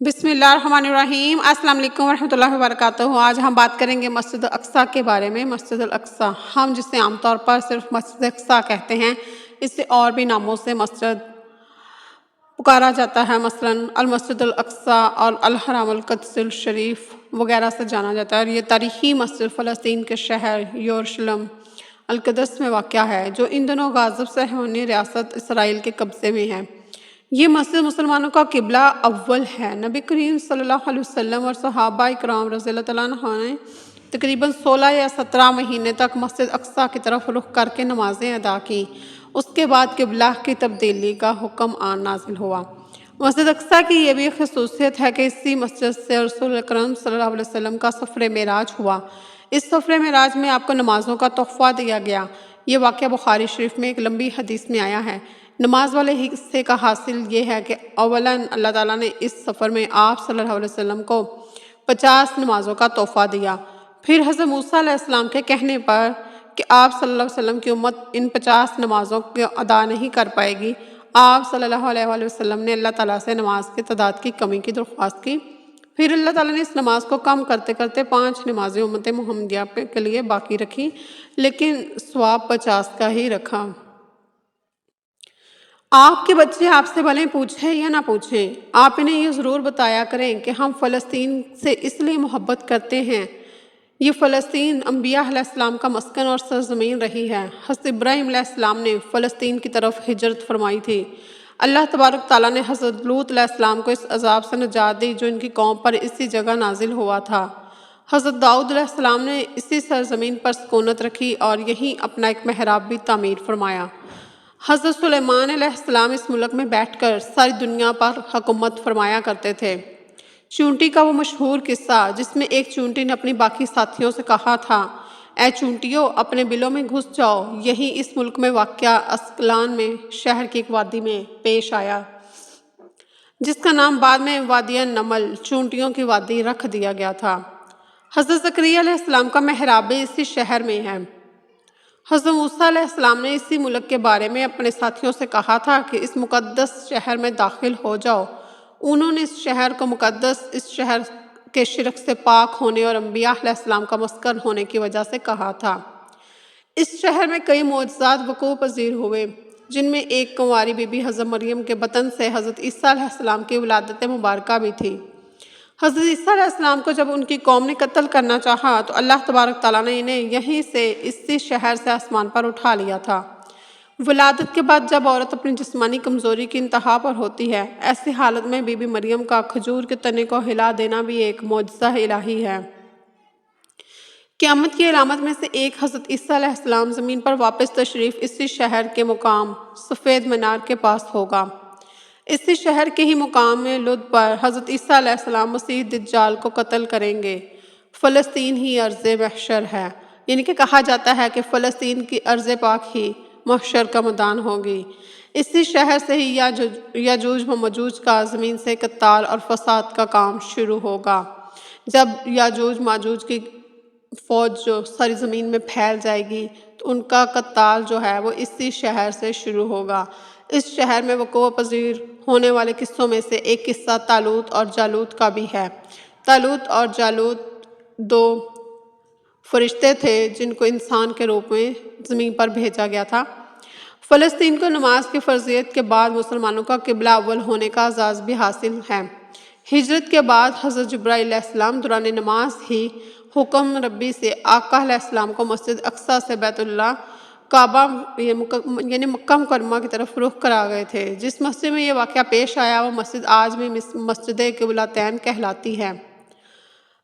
بسم اللہ الرحمن الرحیم۔ السلام علیکم ورحمۃ اللہ وبرکاتہ۔ آج ہم بات کریں گے مسجد اقصیٰ کے بارے میں۔ مسجد الاقصیٰ ہم جسے عام طور پر صرف مسجد اقصیٰ کہتے ہیں، اسے اور بھی ناموں سے مسجد پکارا جاتا ہے، مثلاً المسجد الاقصیٰ اور الحرم القدس الشریف وغیرہ سے جانا جاتا ہے، اور یہ تاریخی مسجد فلسطین کے شہر یروشلم القدس میں واقع ہے، جو ان دنوں غاصب صہیونی ریاست اسرائیل کے قبضے میں ہے۔ یہ مسجد مسلمانوں کا قبلہ اول ہے۔ نبی کریم صلی اللہ علیہ وسلم اور صحابہ اکرام رضی اللہ تعالیٰ عنہ نے تقریباً 16 یا 17 مہینے تک مسجد اقصیٰ کی طرف رخ کر کے نمازیں ادا کی۔ اس کے بعد قبلہ کی تبدیلی کا حکم نازل ہوا۔ مسجد اقصیٰ کی یہ بھی خصوصیت ہے کہ اسی مسجد سے رسول اکرم صلی اللہ علیہ وسلم کا سفر معراج ہوا۔ اس سفر معراج میں آپ کو نمازوں کا تحفہ دیا گیا۔ یہ واقعہ بخاری شریف میں ایک لمبی حدیث میں آیا ہے۔ نماز والے حصے کا حاصل یہ ہے کہ اولاً اللہ تعالیٰ نے اس سفر میں آپ صلی اللہ علیہ وسلم کو 50 نمازوں کا تحفہ دیا۔ پھر حضرت موسیٰ علیہ السلام کے کہنے پر کہ آپ صلی اللہ علیہ وسلم کی امت ان 50 نمازوں کو ادا نہیں کر پائے گی، آپ صلی اللہ علیہ وسلم نے اللہ تعالیٰ سے نماز کی تعداد کی کمی کی درخواست کی۔ پھر اللہ تعالیٰ نے اس نماز کو کم کرتے کرتے 5 نمازیں امت محمدیہ کے لیے باقی رکھی، لیکن ثواب 50 کا ہی رکھا۔ آپ کے بچے آپ سے بھلے پوچھیں یا نہ پوچھیں، آپ انہیں یہ ضرور بتایا کریں کہ ہم فلسطین سے اس لیے محبت کرتے ہیں۔ یہ فلسطین انبیاء علیہ السلام کا مسکن اور سرزمین رہی ہے۔ حضرت ابراہیم علیہ السلام نے فلسطین کی طرف ہجرت فرمائی تھی۔ اللہ تبارک تعالیٰ نے حضرت لوط علیہ السلام کو اس عذاب سے نجات دی جو ان کی قوم پر اسی جگہ نازل ہوا تھا۔ حضرت داؤد علیہ السلام نے اسی سرزمین پر سکونت رکھی اور یہیں اپنا ایک محراب بھی تعمیر فرمایا۔ حضرت سلیمان علیہ السلام اس ملک میں بیٹھ کر ساری دنیا پر حکومت فرمایا کرتے تھے۔ چونٹی کا وہ مشہور قصہ جس میں ایک چونٹی نے اپنی باقی ساتھیوں سے کہا تھا، اے چونٹیوں اپنے بلوں میں گھس جاؤ، یہی اس ملک میں واقع اسکلان میں شہر کی ایک وادی میں پیش آیا، جس کا نام بعد میں وادی النمل چونٹیوں کی وادی رکھ دیا گیا تھا۔ حضرت زکریا علیہ السلام کا محراب بھی اسی شہر میں ہے۔ حضرت موسیٰ علیہ السلام نے اسی ملک کے بارے میں اپنے ساتھیوں سے کہا تھا کہ اس مقدس شہر میں داخل ہو جاؤ۔ انہوں نے اس شہر کو مقدس، اس شہر کے شرک سے پاک ہونے اور انبیاء علیہ السلام کا مسکن ہونے کی وجہ سے کہا تھا۔ اس شہر میں کئی معجزات وقوع پذیر ہوئے، جن میں ایک کنواری بی بی حضرت مریم کے بطن سے حضرت عیسیٰ علیہ السلام کی ولادت مبارکہ بھی تھی۔ حضرت عیسیٰ علیہ السلام کو جب ان کی قوم نے قتل کرنا چاہا تو اللہ تبارک تعالیٰ نے انہیں یہیں سے اسی شہر سے آسمان پر اٹھا لیا تھا۔ ولادت کے بعد جب عورت اپنی جسمانی کمزوری کی انتہا پر ہوتی ہے، ایسی حالت میں بی بی مریم کا کھجور کے تنے کو ہلا دینا بھی ایک معجزہ الہی ہے۔ قیامت کی علامت میں سے ایک حضرت عیسیٰ علیہ السلام زمین پر واپس تشریف اسی شہر کے مقام سفید مینار کے پاس ہوگا۔ اسی شہر کے ہی مقام میں لد پر حضرت عیسیٰ علیہ السلام مسیح دجال کو قتل کریں گے۔ فلسطین ہی ارض محشر ہے، یعنی کہ کہا جاتا ہے کہ فلسطین کی ارض پاک ہی محشر کا میدان ہوگی۔ اسی شہر سے ہی یاجوج و ماجوج کا زمین سے قتال اور فساد کا کام شروع ہوگا۔ جب یاجوج ماجوج کی فوج جو ساری زمین میں پھیل جائے گی تو ان کا قتال جو ہے وہ اسی شہر سے شروع ہوگا۔ اس شہر میں وقوع پذیر ہونے والے قصوں میں سے ایک قصہ طالوت اور جالوت کا بھی ہے۔ طالوت اور جالوت 2 فرشتے تھے جن کو انسان کے روپ میں زمین پر بھیجا گیا تھا۔ فلسطین کو نماز کی فرضیت کے بعد مسلمانوں کا قبلہ اول ہونے کا اعزاز بھی حاصل ہے۔ ہجرت کے بعد حضرت جبرائیل علیہ السلام دوران نماز ہی حکم ربی سے آقا علیہ السلام کو مسجد اقصیٰ سے بیت اللہ کعبہ یعنی مکہ مکرمہ کی طرف رخ کرا گئے تھے۔ جس مسجد میں یہ واقعہ پیش آیا وہ مسجد آج بھی مسجد قبلتین کہلاتی ہے۔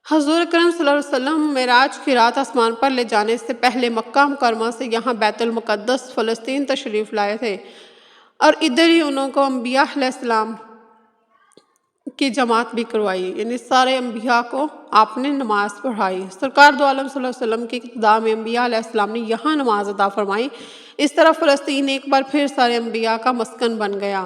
حضور اکرم صلی اللہ علیہ وسلم معراج کی رات آسمان پر لے جانے سے پہلے مکہ مکرمہ سے یہاں بیت المقدس فلسطین تشریف لائے تھے، اور ادھر ہی انہوں کو انبیاء علیہ السلام کی جماعت بھی کروائی، یعنی سارے انبیاء کو آپ نے نماز پڑھائی۔ سرکار دو عالم صلی اللہ علیہ وسلم کی اقتداء میں انبیاء علیہ السلام نے یہاں نماز ادا فرمائی۔ اس طرح فلسطین ایک بار پھر سارے انبیاء کا مسکن بن گیا۔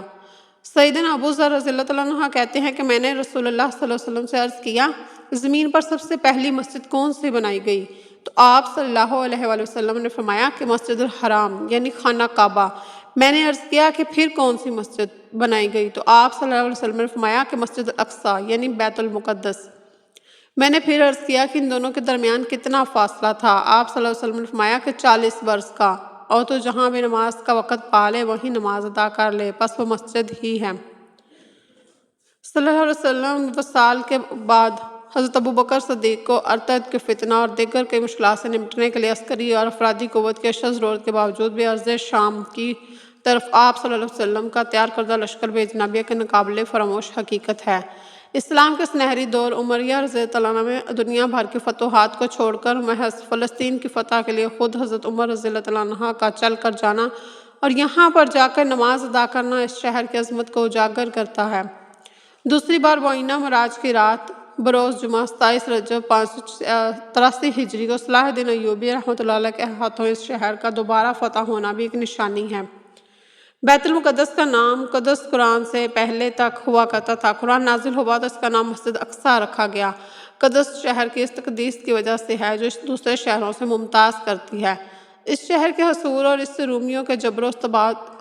سیدنا ابو ذر رضی اللہ تعالیٰ عنہ کہتے ہیں کہ میں نے رسول اللہ صلی اللہ علیہ وسلم سے عرض کیا، زمین پر سب سے پہلی مسجد کون سی بنائی گئی؟ تو آپ صلی اللہ علیہ وآلہ وسلم نے فرمایا کہ مسجد الحرام یعنی خانہ کعبہ۔ میں نے عرض کیا کہ پھر کون سی مسجد بنائی گئی؟ تو آپ صلی اللہ علیہ وسلم نے فرمایا کہ مسجد الاقصیٰ یعنی بیت المقدس۔ میں نے پھر عرض کیا کہ ان دونوں کے درمیان کتنا فاصلہ تھا؟ آپ صلی اللہ علیہ وسلم نے فرمایا کہ 40 برس کا، اور تو جہاں بھی نماز کا وقت پا لے وہیں نماز ادا کر لے، پس وہ مسجد ہی ہے۔ صلی اللہ علیہ وسلم وصال کے بعد حضرت ابوبکر صدیق کو ارتد کے فتنہ اور دیگر کئی مشکلات سے نمٹنے کے لیے عسکری اور افرادی قوت کی اشد ضرورت کے باوجود بھی عرض شام کی طرف آپ صلی اللہ علیہ وسلم کا تیار کردہ لشکر بھیجنا بھی ایک ناقابل فراموش حقیقت ہے۔ اسلام کے سنہری دور عمریہ رضی اللہ عنہ میں دنیا بھر کی فتوحات کو چھوڑ کر محض فلسطین کی فتح کے لیے خود حضرت عمر رضی اللہ عنہ کا چل کر جانا اور یہاں پر جا کر نماز ادا کرنا اس شہر کی عظمت کو اجاگر کرتا ہے۔ دوسری بار معینہ معراج کی رات بروز جمعہ 27 رجب 583 ہجری کو صلاح الدین ایوبی رحمۃ اللہ علیہ کے ہاتھوں اس شہر کا دوبارہ فتح ہونا بھی ایک نشانی ہے۔ بیت المقدس کا نام قدس قرآن سے پہلے تک ہوا کرتا تھا۔ قرآن نازل ہوا تو اس کا نام مسجد اقصیٰ رکھا گیا۔ قدس شہر کی اس تقدیس کی وجہ سے ہے جو اس دوسرے شہروں سے ممتاز کرتی ہے۔ اس شہر کے حصول اور اس سے رومیوں کے جبر و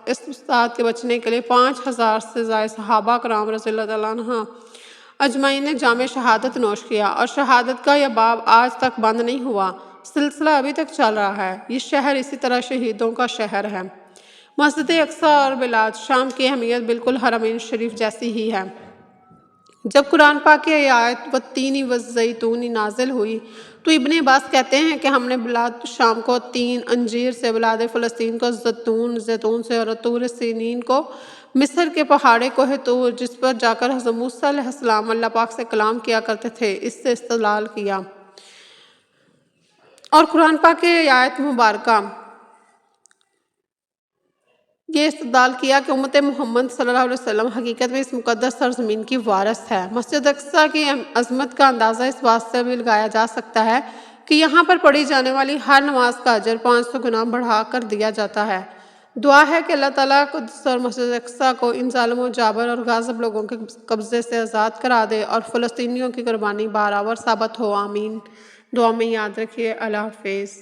استبداد کے بچنے کے لیے 5000 سے زائد صحابہ کرام رضی اللہ عنہ اجمعین نے جام شہادت نوش کیا، اور شہادت کا یہ باب آج تک بند نہیں ہوا، سلسلہ ابھی تک چل رہا ہے۔ یہ شہر اسی طرح شہیدوں کا شہر ہے۔ مسجد اقصیٰ اور بلاد شام کی اہمیت بالکل حرمین شریف جیسی ہی ہے۔ جب قرآن پاک کی آیت والتین والزیتون نازل ہوئی تو ابن عباس کہتے ہیں کہ ہم نے بلاد شام کو تین، انجیر سے، بلاد فلسطین کو زیتون سے، اور طور سینین کو مصر کے پہاڑے کوہ طور جس پر جا کر حضرت موسیٰ علیہ السلام اللہ پاک سے کلام کیا کرتے تھے اس سے استدلال کیا۔ اور قرآن پاک کی آیت مبارکہ یہ استدلال کیا کہ امت محمد صلی اللہ علیہ وسلم حقیقت میں اس مقدس سرزمین کی وارث ہے۔ مسجد اقصیٰ کی عظمت کا اندازہ اس بات سے بھی لگایا جا سکتا ہے کہ یہاں پر پڑھی جانے والی ہر نماز کا اجر 500 گنا بڑھا کر دیا جاتا ہے۔ دعا ہے کہ اللہ تعالیٰ قدس اور مسجد اقصیٰ کو ان ظالم و جابر اور غاصب لوگوں کے قبضے سے آزاد کرا دے اور فلسطینیوں کی قربانی برابر ثابت ہو، آمین۔ دعا میں یاد رکھیے۔ اللہ حافظ۔